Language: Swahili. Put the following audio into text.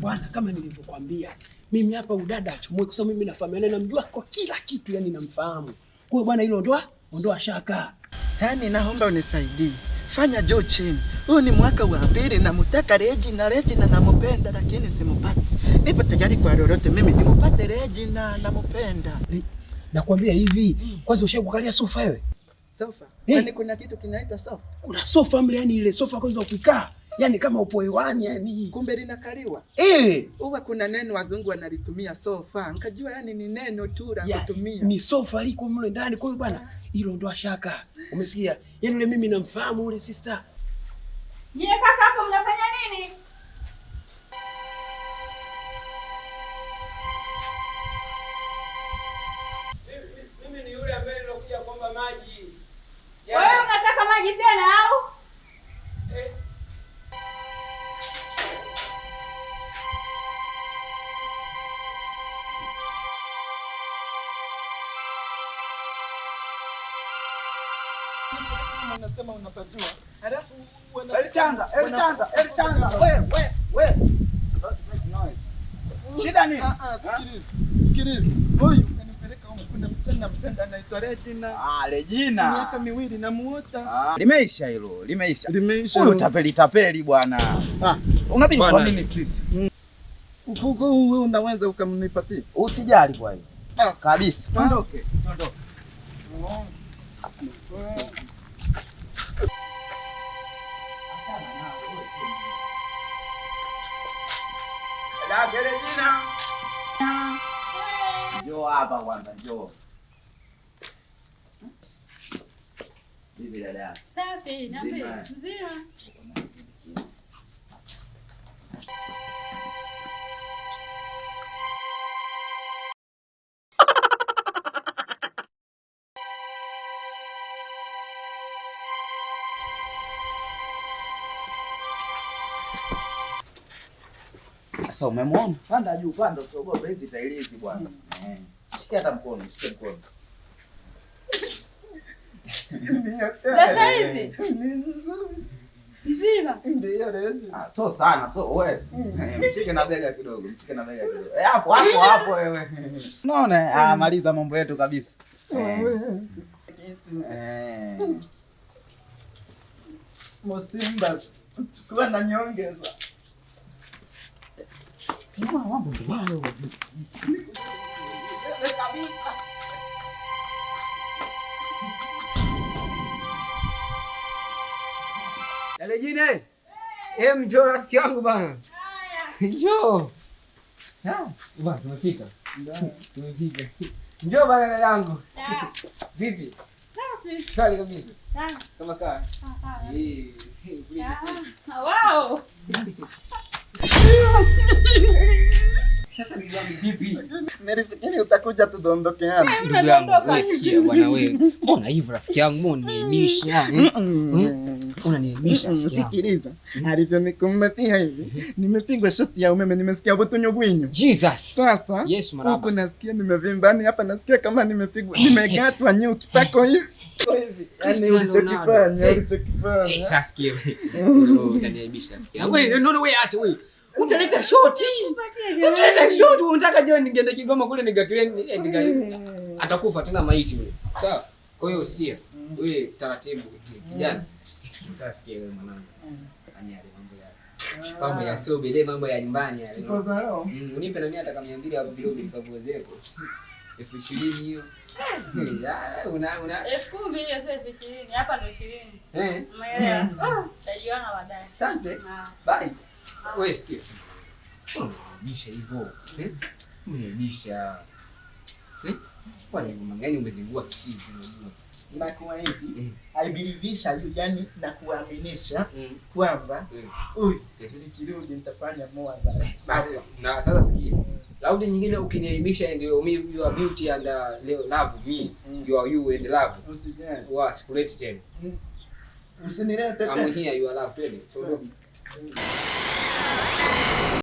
Bwana, kama nilivyokuambia, mimi hapa udada achomoi kwa sababu mimi nafahamiana namjua kwa kila kitu, yani namfahamu. Kwa hiyo bwana, hilo ondoa shaka. Yaani naomba unisaidie. Fanya juu chini. Huu ni mwaka wa pili namtaka Regina nampenda lakini simpati. Nipo tayari kwa lolote mimi nimpate Regina nampenda. Nakwambia hivi, kwanza ushakukalia sofa wewe? Sofa? Yaani kuna kitu kinaitwa sofa? Kuna sofa mle, yani ile sofa kwanza ukikaa, yani kama upo hewani yani. Kumbe linakaliwa? Huwa kuna neno wazungu wanalitumia sofa. Nikajua yani ni neno tu la kutumia. Ni sofa liko mle ndani. Kwa hiyo bwana, hilo ndo shaka. Umesikia? Yaani yule mimi namfahamu yule sister. Nyie kaka hapo mnafanya nini? Mimi ni yule ambaye nilokuja kuomba maji. Wewe unataka maji tena au? Unasema unapajua. Halafu Elitanga. Wewe. Shida nini? Sikiliza. Huyu kanipeleka huko kuna msichana nampenda anaitwa Regina. Regina. Miaka 2 namuota. Limeisha hilo, limeisha. Huyu tapeli bwana. Unabidi kwa nini sisi? Uko wewe unaweza ukamnipatia. Usijali kwa hiyo. Kabisa. Tuondoke. Regina. Njoo hapa kwanza, njoo. Bibi dada. Safi, napi? Mzima. Sasa umemwona? Panda juu, panda usiogope hizi tailizi bwana. Shika hata mkono, shika mkono. Sasa hizi? Mzima. Ndio Regina. So sana, so wewe. Mshike na bega kidogo, Hapo wewe. Unaona? Maliza mambo yetu kabisa. Mosimba, chukua na nyongeza. Mambo ndio hayo. Regina. Njoo rafiki yangu bana. Njoo. Bwana tumefika. Njoo bana dada yangu. Vipi? Safi. Shwari kabisa. Kama kaa. Wow. Sasa ndugu yangu vipi? Nilifikiri utakuja tudondokeana. Ndugu yangu wewe sikia bwana wewe. Mbona hivi rafiki yangu mbona unaniibisha? Unaniibisha. Sikiliza. Alivyonikumba pia hivi. Nimepigwa shoti ya umeme, nimesikia butonyo gwinyo. Jesus. Sasa Yes maraba. Huko nasikia nimevimbani, hapa nasikia kama nimepigwa. Nimegatwa nyuki pako hivi. Yaani ulichokifanya. Sasa sikia. Utaniibisha rafiki yangu. Wewe ndio wewe acha wewe. Utaleta shoti. Utaleta shoti, unataka je ningeenda Kigoma kule ningakile atakufa tena maiti yule. Sawa? Kwa hiyo sikia. Wewe taratibu kijana. Sasa sikia wewe mwanangu. Anyale mambo ya sobe, mambo ya nyumbani yale. Unipe nani hata kama 200 hapo kidogo nikakuozeko. 20,000 hiyo. Una 10,000 hiyo sasa 20,000. Hapa ndo 20. Umeelewa? Tajiona baadaye. Asante. Bye. Wewe sikia. Unabisha hivyo. Unabisha. Kwa nini mangani umezingua kisizi unajua? Nakuwa hivi. I believe you, yani nakuaminisha kwamba nikirudi nitafanya more than. Basi na sasa sikia. Laudi nyingine ukiniaibisha ndio you are beauty and love me. You are you and love. Usijali. Wa sikuleti tena. Usinilete tena. I'm here you are love tena.